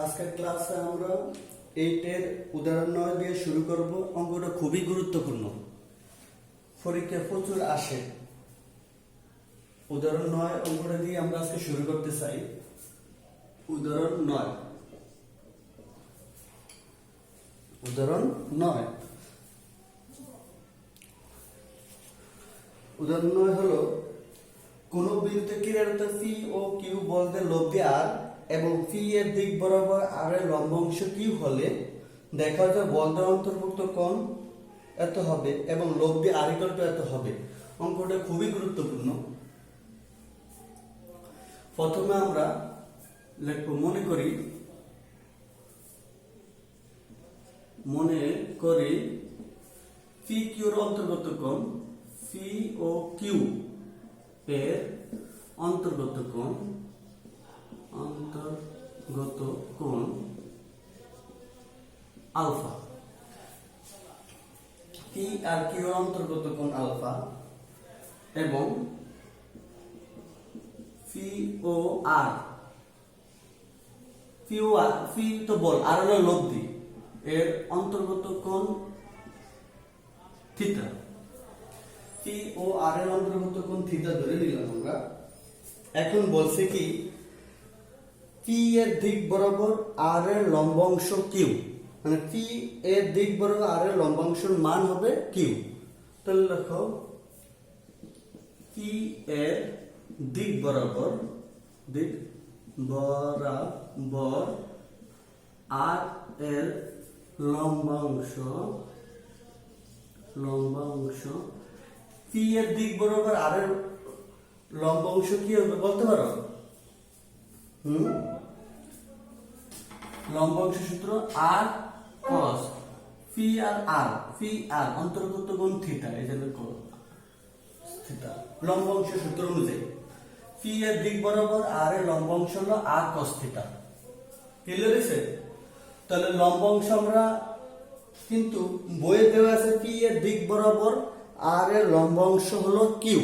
আজকের ক্লাসে আমরা 8 এর উদাহরণ 9 দিয়ে শুরু করব। অঙ্কটা খুবই গুরুত্বপূর্ণ, পরীক্ষা প্রচুর আসে। উদাহরণ 9 অঙ্কটা দিয়ে আমরা আজকে শুরু করতে চাই। উদাহরণ 9 উদাহরণ 9 হলো কোন বিন্দুতে কিনারত পি ও কিউ বলতে লব্ধি আর এবং পি এর দিক বরাবর আর এর লম্ব অংশ কিউ হলে দেখা যায় বলদের অন্তর্ভুক্ত কোণ এত হবে এবং লব্ধি আর ইকুয়াল টু এত হবে। অঙ্কটা খুবই গুরুত্বপূর্ণ। প্রথমে আমরা লিখব মনে করি পি কিউর অন্তর্গত কোণ পি ও কিউ এর অন্তর্গত কোণ আলফা। পি আর কিউ এর অন্তর্গত কোণ আলফা এবং পি ও আর পি তো বল আর হলো লব্ধি এর অন্তর্গত কোণ থিটা। পি ও আর এর অন্তর্গত কোণ থিটা ধরে নিলাম আমরা। এখন বলছে কি পি এর দিক বরাবর আর এর লম্ব অংশ কিউ, মানে পি এর দিক বরাবর আর এর লম্ব অংশের মান হবে কিউ। তাহলে দেখো পি এর দিক বরাবর আর এর লম্ব অংশ পি এর দিক বরাবর আর এর লম্ব অংশ কি হবে বলতে পারো? লম্ব অংশ সূত্র আর cos পি আর অন্তর্গত কোণ থিটা, এই যে থিটা লম্ব অংশ সূত্র অনুযায়ী পি এর দিক বরাবর আর এর লম্ব অংশ হলো আর cos থিটা। ক্লিয়ার হয়েছে? তাহলে লম্ব অংশ আমরা কিন্তু বইয়ে দেওয়া আছে পি এর দিক বরাবর আর এর লম্ব অংশ হলো কিউ।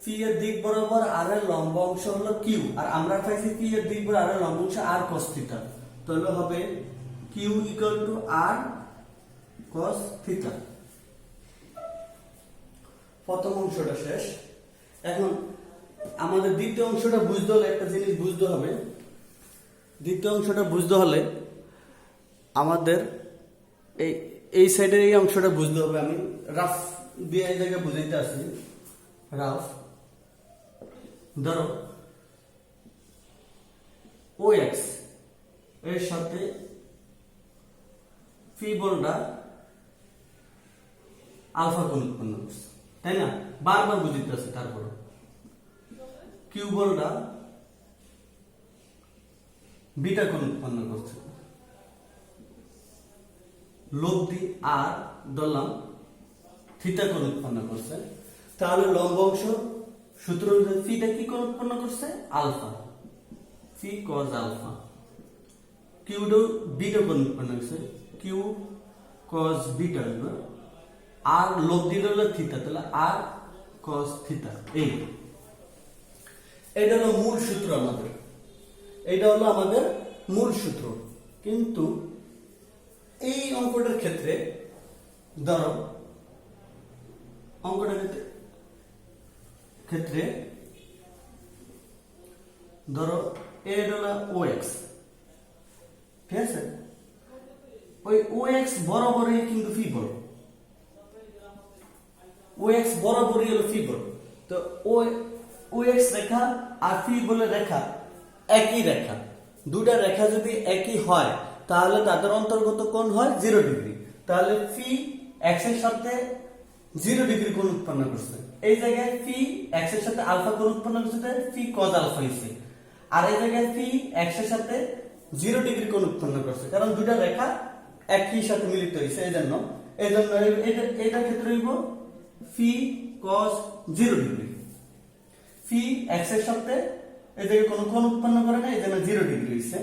পি এর দিক বরাবর আর এর লম্ব অংশ হলো কিউ, আর আমরা পাইছি পি এর দিক বরাবর আর এর লম্ব অংশ আর cos থিটা। তাহলে হবে Q equal to R cos theta. প্রথম অংশটা শেষ। এখন আমাদের দ্বিতীয় অংশটা বুঝতে হলে একটা জিনিস বুঝতে হবে। দ্বিতীয় অংশটা বুঝতে হলে আমাদের এই সাইডের এই অংশটা বুঝতে হবে। আমি রাফ দিয়ে এই জায়গায় বুঝাইতে আসি। রাফ ধরো ও এক্স এর সাথে পি বলটা আলফা কোণ উৎপন্ন করছে, তাই না? বারবার বুঝিতে আছে। তারপর কিউ বলটা বিটা কোণ উৎপন্ন করছে, লব্ধি আর ধরলাম থিটা কোণ উৎপন্ন করছে। তাহলে লম্ব অংশ সূত্র অনুযায়ী ফিটা কি কোণ উৎপন্ন করছে? আলফা, ফি cos আলফা। কিউডো বিটা কোণ উৎপন্ন করছে, কিউ cos বিটা হইব, আর লব্ধি হলো থিটা, তাহলে আর cos থিটা। এটা হলো মূল সূত্র আমাদের, এটা হলো আমাদের মূল সূত্র। কিন্তু এই অঙ্কটার ক্ষেত্রে ধরো এটা হলো ও এক্স, ঠিক আছে? ওই ও এক্স বরাবরই কিন্তু ফি বল, ও এক্স বরাবরই হলো ফি বল। তো ও এক্স রেখা আর ফি বলে রেখা একই রেখা। দুটা রেখা যদি একই হয় তাহলে তাদের অন্তর্গত কোণ হয় 0 ডিগ্রি। তাহলে ফি এক্স এর সাথে 0 ডিগ্রি কোণ উৎপন্ন করছে। এই জায়গায় ফি এক্স এর সাথে আলফা কোণ উৎপন্ন করছে, ফি cos আলফা হইছে। আর এই জায়গায় ফি এক্স এর সাথে 0 ডিগ্রি কোণ উৎপন্ন করছে, কারণ দুটা রেখা একই সাথে মিলিত হইছে। এইজন্য এটার ক্ষেত্রে হইব ফি cos 0 ডিগ্রি। ফি এক্স এর সাথে এই জায়গায় কোনো কোণ উৎপন্ন করে না, এইজন্য 0 ডিগ্রি হইছে।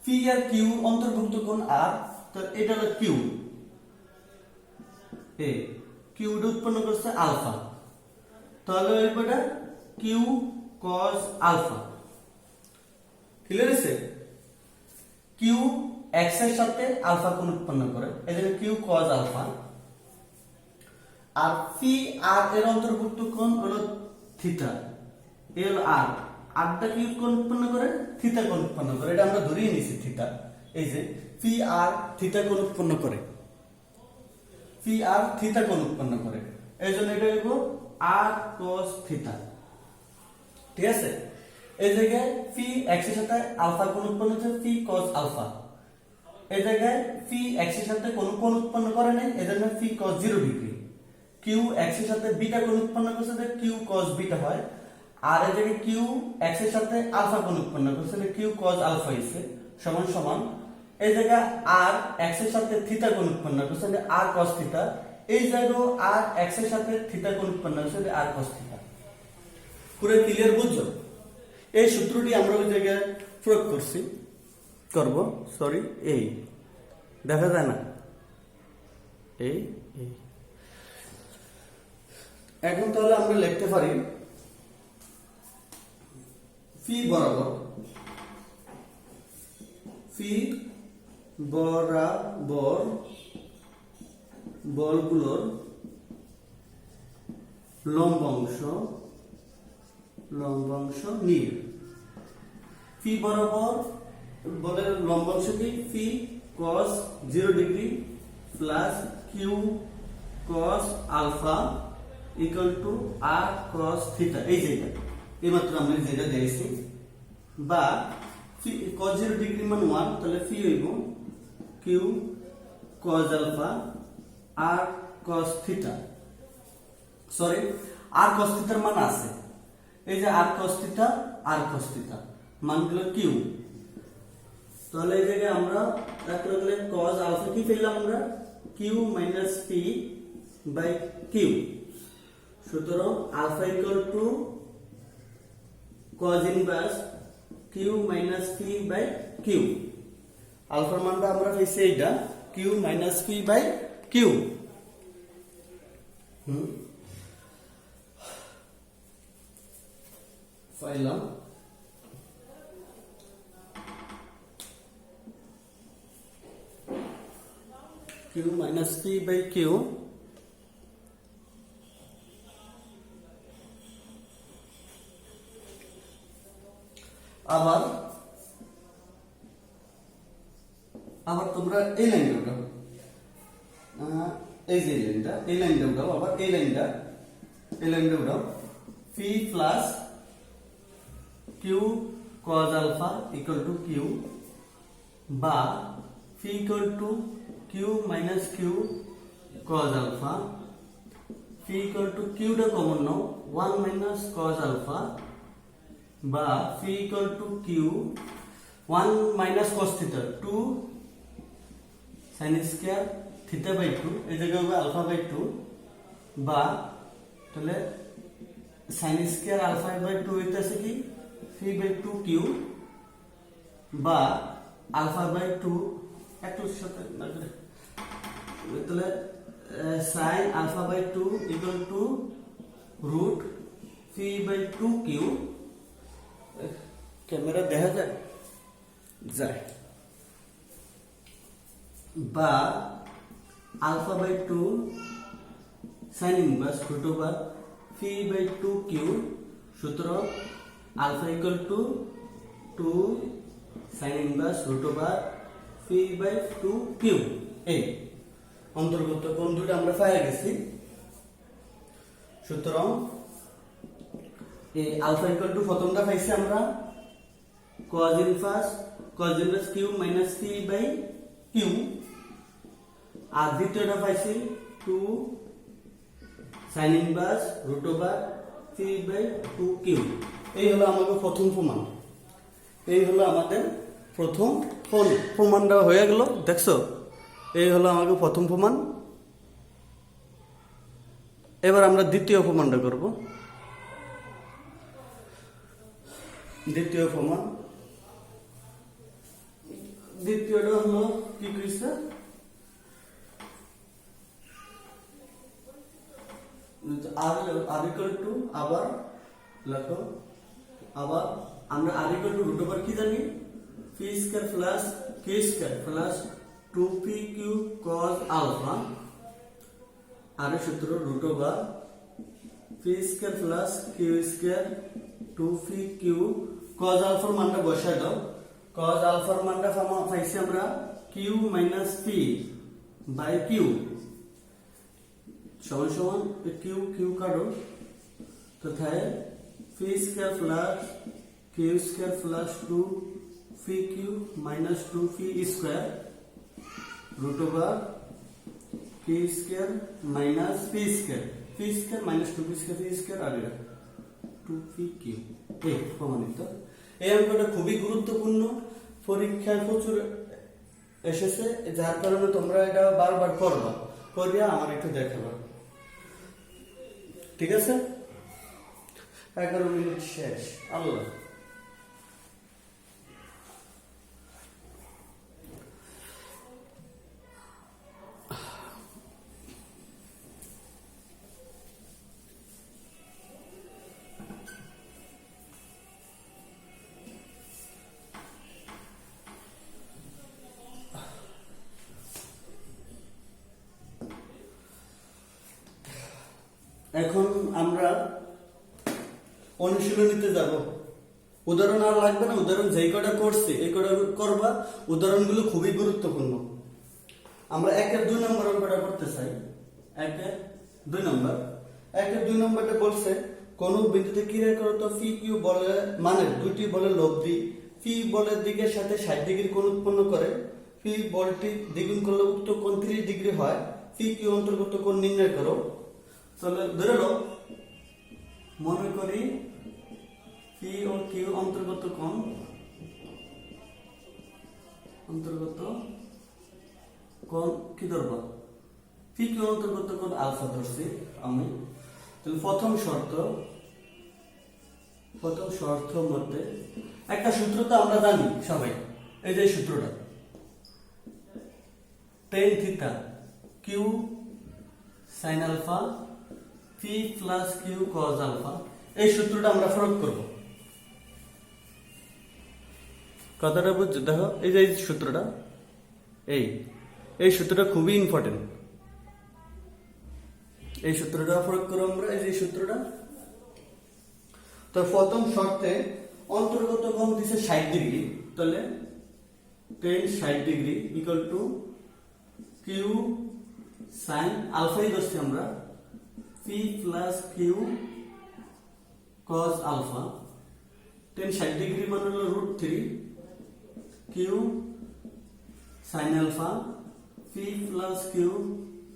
পি আর কিউ অন্তর্ভুক্ত কোণ আর, তো এটা হলো কিউ। কিউ উৎপন্ন করছে আলফা, তাহলে এটা কিউ cos আলফা। ক্লিয়ার আছে? কিউ এক্স এর সাথে আলফা কোণ উৎপন্ন করে, এজন্য কিউ কজ আলফা। আর ফি আর এর অন্তর্ভুক্ত কোণ হলো থিটা, এ হলো আর, আরটা কি কোণ উৎপন্ন করে? থিটা কোণ উৎপন্ন করে, এটা আমরা ধরেই নিছি থিটা। এই যে ফি আর থিটা কোণ উৎপন্ন করে, ফি আর থিটা কোণ উৎপন্ন করে, এই জন্য এটা হইব আর কস থিটা। ঠিক আছে? এই জায়গায় ফি এক্স এর সাথে আলফা কোণ উৎপন্ন হচ্ছে ফি কস আলফা, এই জায়গায় ফি এক্স এর সাথে কোন কোণ উৎপন্ন করে নাই, এজন্য ফি কস 0 ডিগ্রি। কিউ এক্স এর সাথে বিটা কোণ উৎপন্ন করছে যে কিউ কস বিটা হয়, আর এই জায়গায় কিউ এক্স এর সাথে আলফা কোণ উৎপন্ন করছে যে কিউ কস আলফা হইছে সমান সমান, এই জায়গায় আর এক্স এর সাথে থিটা কোণ উৎপন্ন করছে যে আর কস থিটা, এই জায়গায় আর এক্স এর সাথে থিটা কোণ উৎপন্ন করছে যে আর কস থিটা। পুরো ক্লিয়ার বুঝছো? এই সূত্রটি আমরা ওই জায়গায় প্রয়োগ করব, সরি এই দেখা যায় না, এই এই। এখন তাহলে আমরা লিখতে পারি ফি বরাবর, ফি বরাবর বলগুলোর লম্বাংশ নিয়ে। ফি বরাবর বলের লম্বাংশ কি? P cos 0 degree plus Q cos alpha equal to R cos theta, এই জায়গা এইমাত্র আমরা যেটা দিয়েছি, বা cos 0 ডিগ্রি মান 1, তাহলে ফি হইব কিউ cos আলফা আর cos থিটা, সরি আর cos থিটার মান আছে, এই যে আর cos থিটা আর cos থিটা মানগুলো কিউ, তাহলে এই জায়গায় আমরা রাখলে cos আলফা কি পেলাম আমরা? Q minus P by Q. সুতরাং alpha equal to cos inverse Q minus P by Q. আলফার মানটা আমরা পেয়েছি এইটা Q minus P by Q. পাইলাম Q minus P by Q আবার তোমরা এই লাইনটা উঠাও, এই যে লাইনটা, এই লাইনটা উঠাও, আবার এই লাইনটা উঠাও, P plus Q cos alpha equal to Q, বা P equal to Q minus Q cos alpha, P equal to কিউটা কমন নাও 1 মাইনাস cos আলফা, বা P equal to Q 1 minus cos theta 2 sin square theta by 2, এই জায়গায় হবে alpha by 2, বা তাহলে sin square alpha by 2 হইতাছে কি 3 বাই 2 কিউ, বা আলফা বাই 2 একটু সাথে না করে, তাহলে sin alpha by 2 equal to root 3 by 2 Q. Camera দেখা যায়, বা alpha by 2 sin inverse root over 3 by 2 Q. সুতরাং alpha equal to 2 sin inverse root over 3 by 2 Q. এই অন্তর্গত কোণ দুটো আমরা পেয়ে গেছি। সুতরাং এই আলফা ইকুয়াল টু প্রথমটা পাইছি আমরা cos inverse Q minus 3 by Q, আর দ্বিতীয়টা পাইছি 2 sin inverse root over 3 by 2 Q. এই হলো আমাদের প্রথম প্রমাণ, এই হলো আমাদের প্রথম প্রমাণটা হয়ে গেল। দেখছো, এই হলো আমাদের প্রথম প্রমাণ। এবার আমরা দ্বিতীয় প্রমাণটা করব। দ্বিতীয় প্রমাণ, দ্বিতীয়টা হলো কি কইছে, আর ইকুয়াল টু, আবার লেখো, আবার আমরা আর ইকুয়াল টু রুট ওভার কি জানি P square plus Q square plus 2p Q cos alpha আর সূত্র root over P square plus Q square 2p Q cos আলফার মানটা বসায় দাও cos আলফার মানটা পাইছি আমরা q মাইনাস p বাই q সমান সমান কিউ কিউ কাটো তথায় P square plus Q square plus 2p Q minus 2p square root over P square minus P square minus 2p square P square আর 2p কিউ এই প্রমাণিত। এই অঙ্কটা খুবই গুরুত্বপূর্ণ, পরীক্ষায় প্রচুর এসেছে, যার কারণে তোমরা এটা বারবার করবা, করিয়া আমার একটু দেখাবা। ঠিক আছে, 11 মিনিট শেষ। আল্লাহ এখন আমরা অনুশীলনীতে যাব। উদাহরণ আর লাগবে না, উদাহরণ যেই কটা করছি এই কটা করবা। উদাহরণগুলো খুবই গুরুত্বপূর্ণ। আমরা 1-2 নম্বর অঙ্কটা করতে চাই। 1-2 নম্বর 1-2 নম্বরটা বলছে কোন বিন্দুতে ক্রিয়া করত পি কিউ বলে মানে দুটি বলে লব্ধি পি বলের দিকের সাথে 60 ডিগ্রি কোণ উৎপন্ন করে। পি বলটি দ্বিগুণ করলে উক্ত কোণ 30 ডিগ্রি হয়। পি কিউ অন্তর্গত কোণ নির্ণয় করো। তাহলে ধরে নাও, মনে করি পি ও কিউ অন্তর্গত কোণ কি ধরবো? পি কিউ অন্তর্গত কোণ আলফা ধরছি আমি। তাহলে প্রথম শর্ত মধ্যে একটা সূত্র তো আমরা জানি সবাই, এই যে সূত্রটা tan theta Q sin alpha P plus Q cos alpha, এই সূত্রটা আমরা প্রয়োগ করব। কথাটা বুঝছো? দেখো এই যে সূত্রটা, এই সূত্রটা খুবই ইম্পর্টেন্ট। এই সূত্রটা প্রয়োগ করব আমরা, এই যে সূত্রটা। তো প্রথম শর্তে অন্তর্গত কোণ দিছে 60 ডিগ্রি, তাহলে tan 60 degree equal to Q sin আলফাই ধরছি আমরা p plus Q cos alpha. tan 60 degree মানে হলো √3 Q sin alpha p plus Q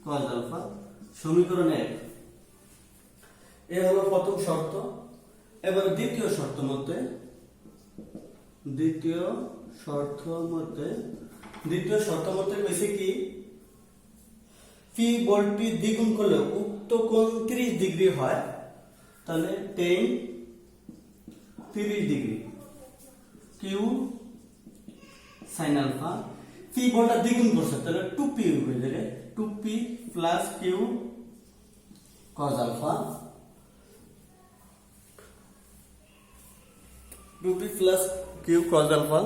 cos alpha. সমীকরণ 1। এ হলো প্রথম শর্ত। এবার দ্বিতীয় শর্ত মতে কইছে কি পি বলটি দ্বিগুণ করলে উক্ত কোণ 30 ডিগ্রি হয়। তাহলে tan 30 degree Q sin alpha, P বলটা দ্বিগুণ করছে তাহলে 2p হয়ে যাবে, 2p plus Q cos alpha, 2p plus Q cos alpha.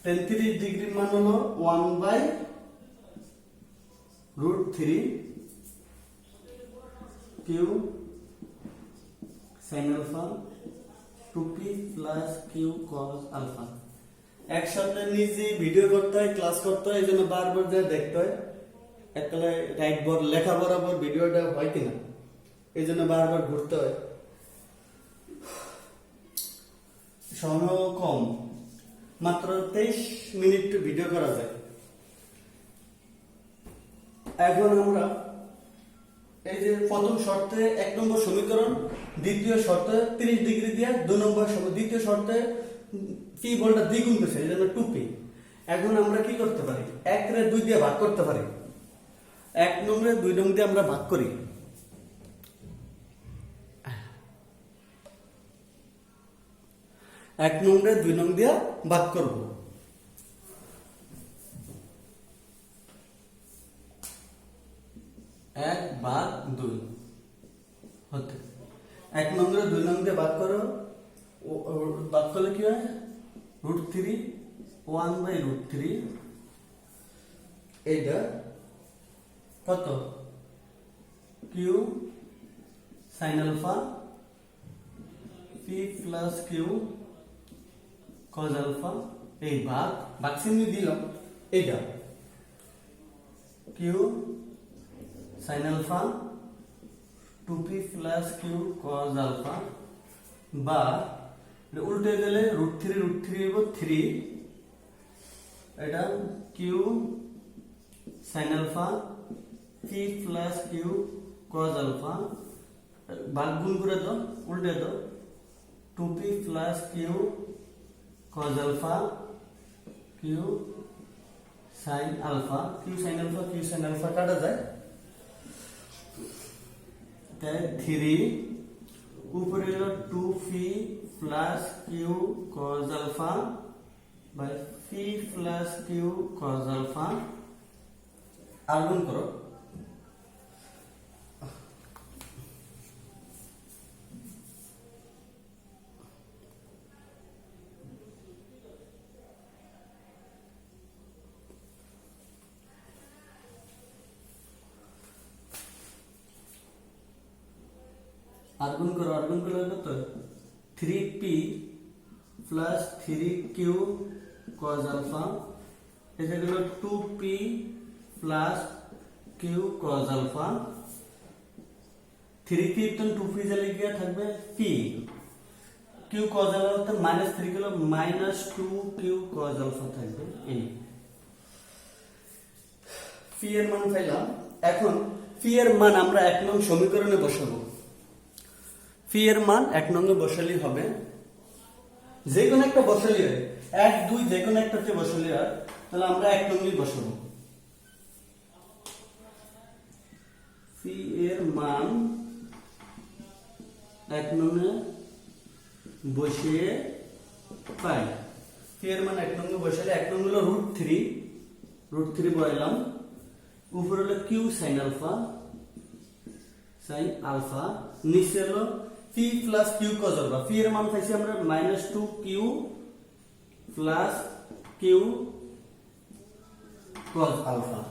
tan 30 degree মান হলো 1/√3 Q sin alpha 2p plus Q cos alpha. একসাথে নিজে ভিডিও করতে হয়, ক্লাস করতে হয়, এই জন্য বারবার যা দেখতে হয়। এককালে রাইট বোর্ড লেখা বরাবর ভিডিওটা হয় কিনা এই জন্য বারবার ঘুরতে হয়। সময় কম, মাত্র 23 মিনিট ভিডিও করা যায়। এখন আমরা এই যে প্রথম শর্তে 1 নম্বর সমীকরণ, দ্বিতীয় শর্তে 30 ডিগ্রি দিয়ে 2 নম্বর দ্বিতীয় শর্তে পি বলটা দ্বিগুণ করছে, এই জন্য 2p। এখন আমরা কি করতে পারি? 1 রে 2 দিয়ে ভাগ করতে পারি। 1 নং রে 2 নং দিয়ে আমরা ভাগ করি। 1 নং রে 2 নং দিয়ে ভাগ করব। নংরে 2 নং দিয়ে ভাগ করো, ভাগ করলে কি হয় √3 1/√3 এইটা কত q sin alpha p plus q cos alpha এই ভাগ চিহ্ন দিলাম এইটা q sin alpha 2p plus q cos alpha বা উল্টে গেলে √3 হইব 3 এটা q sin alpha p plus q cos alpha ভাগ গুণ করে দাও উল্টে দাও 2p plus q cos alpha q sin alpha কাটা যায় তাই 3 উপরে হলো 2p plus q cos alpha by p plus q cos alpha আর গুণ করো আর্গুন করলে কত 3p plus 3q cos alpha এটা হলো 2p plus q cos alpha 3p তো 2p জালে গিয়ে থাকবে p q cos alpha তো -3 গেল -2q cos alpha থাকবে এই p এর মান পাইলাম এখন p এর মান আমরা 1 নং সমীকরণে বসাবো পি এর মান 1 নং-এ বসালেই হবে যে কোনো একটা বসালেই হয় 1 2 যে কোনো একটাতে বসালেই হয় তাহলে আমরা 1 নং-এ বসাবো পি এর মান 1 নং-এ বসিয়ে পাই পি এর মান 1 নং-এ বসালে 1 নং হলো √3 বসাইলাম উপরে হলো q sin alpha নিচে হলো p plus q cos alpha p এর মান পাইছি আমরা -2q plus q cos alpha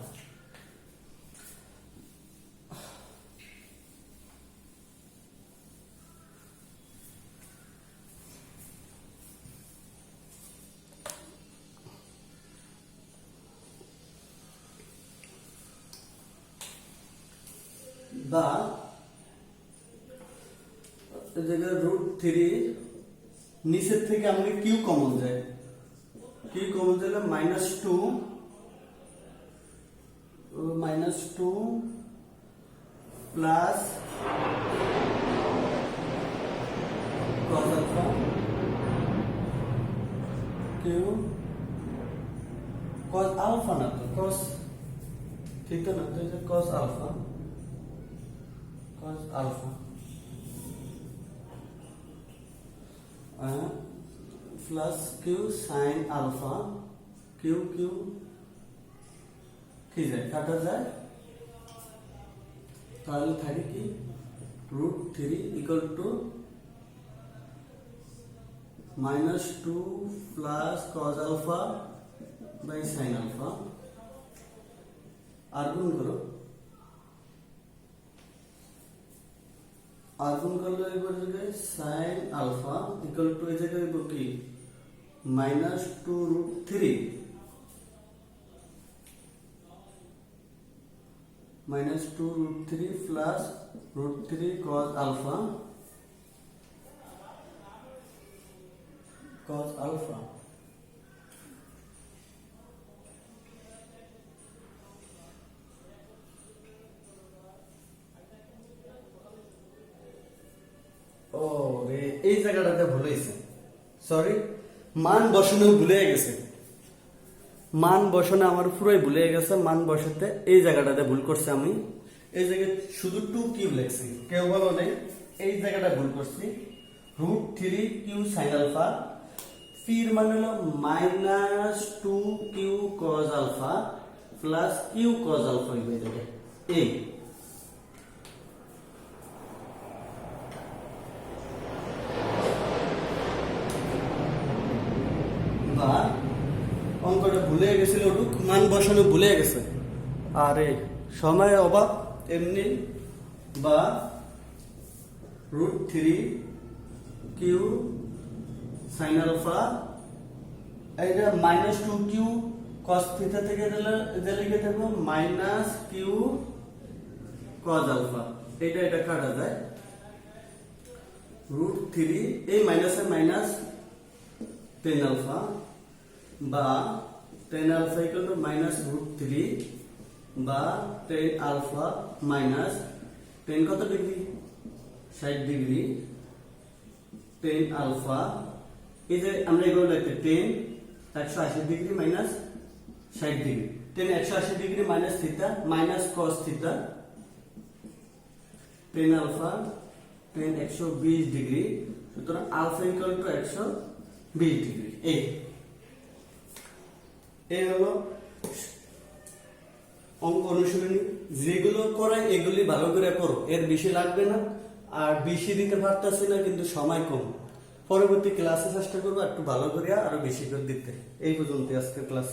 বা √3 নিচের থেকে আমাদের q কমন যায় q কমন গেলে -2 plus cos alpha q cos alpha না তো cos ঠিক তো না তো cos alpha plus q sin alpha q কি যায় কাটা যায় তাহলে থাকে কি √3 equal to -2 plus cos alpha by sin alpha আর গুণ করো আগুন করলে এবার জায়গায় sin alpha equal to এই জায়গায় হইব কি -2√3 plus √3 cos alpha এই জায়গাটাতে ভুল হয়েছে সরি মান বসানো ভুলে গেছে মান বসানো আমার পুরোই ভুলে গেছে মান বসাতে এই জায়গাটাতে ভুল করছি আমি এই জায়গায় শুধু 2q লিখছি কেউ বলো নেই এই জায়গাটা ভুল করছি √3q sin alpha p এর মান হলো -2q cos alpha plus q cos alpha হয়ে যাবে এই অঙ্কটা ভুলে গেছিল, ওটুক মান বসানো ভুলে গেছে। আরে সময়ের অভাব এমনি, বা √3 কিউ সাইন আলফা, এটা -2q cos থিটা থেকে দিলে লিখে থাকবো -q cos আলফা। এটা কাটা যায়, √3 এই মাইনাসে মাইনাস tan আলফা, বা tan আলফা ইকুয়াল টু -√3 বা tan আলফা মাইনাস tan কত ডিগ্রি, 60 ডিগ্রি, tan আলফা, এই যে আমরা এগুলো লিখতে tan 180 degree minus 60 degree, tan 180 degree minus theta minus cos theta, tan alpha tan 120 degree, সুতরাং আলফা ইকুয়াল টু 120 ডিগ্রি। এই হলো অঙ্ক অনুশীলনী। যেগুলো করাই এগুলি ভালো করে করো, এর বেশি লাগবে না। আর বেশি দিতে পারতেছি না কিন্তু সময় কম, পরবর্তী ক্লাসে চেষ্টা করবো একটু ভালো করে আরো বেশি করে দিতে। এই পর্যন্ত আজকের ক্লাস।